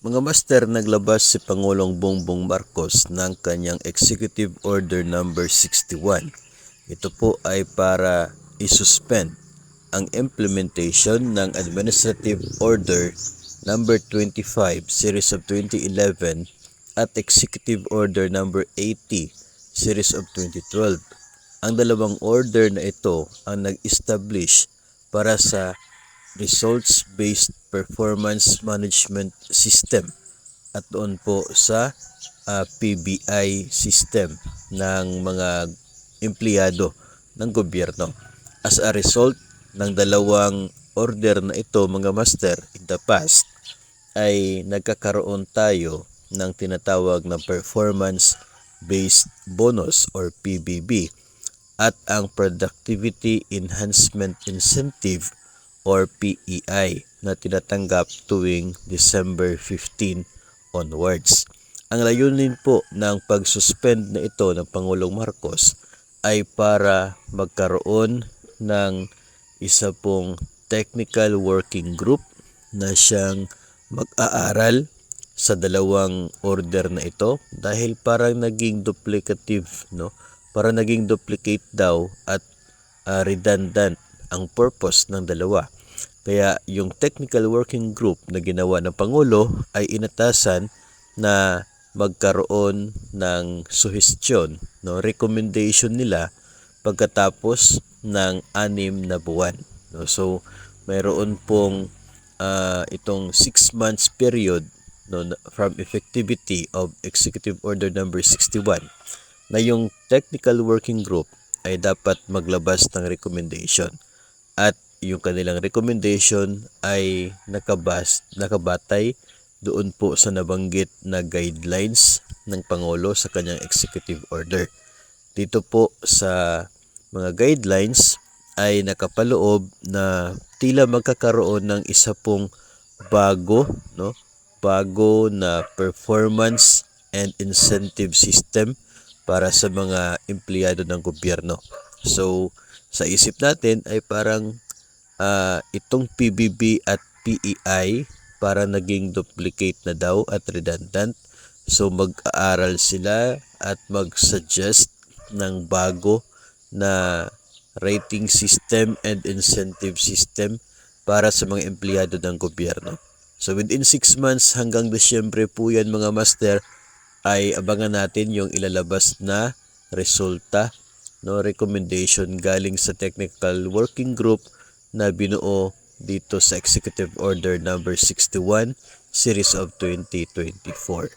Mga master, naglabas si Pangulong Bongbong Marcos ng kanyang Executive Order number 61. Ito po ay para isuspend ang implementation ng Administrative Order number 25 series of 2011 at Executive Order number 80 series of 2012. Ang dalawang order na ito ang nag-establish para sa Results-Based Performance Management System at doon po sa PBI system ng mga empleyado ng gobyerno. As a result ng dalawang order na ito, mga master, in the past ay nagkakaroon tayo ng tinatawag na performance-based bonus or PBB at ang Productivity Enhancement Incentive or PEI na tinatanggap tuwing December 15 onwards. Ang layunin po ng pag-suspend na ito ng Pangulong Marcos ay para magkaroon ng isa pong technical working group na siyang mag-aaral sa dalawang order na ito dahil parang naging duplicative, no? Para naging duplicate daw at redundant ang purpose ng dalawa. Kaya yung technical working group na ginawa ng Pangulo ay inatasan na magkaroon ng suhestyon, no, recommendation nila pagkatapos ng 6 na buwan. No? So, mayroon pong itong 6 months period, no, from effectivity of Executive Order number 61 na yung technical working group ay dapat maglabas ng recommendation at yung kanilang recommendation ay nakabatay doon po sa nabanggit na guidelines ng Pangulo sa kanyang executive order. Dito po sa mga guidelines ay nakapaloob na tila magkakaroon ng isa pong bago na performance and incentive system para sa mga empleyado ng gobyerno. So, sa isip natin ay parang itong PBB at PEI para naging duplicate na daw at redundant. So, mag-aaral sila at mag-suggest ng bago na rating system and incentive system para sa mga empleyado ng gobyerno. So, within 6 months hanggang Disyembre po yan, mga master, ay abangan natin yung ilalabas na resulta, no, recommendation galing sa technical working group na binuo dito sa Executive Order number 61 series of 2024.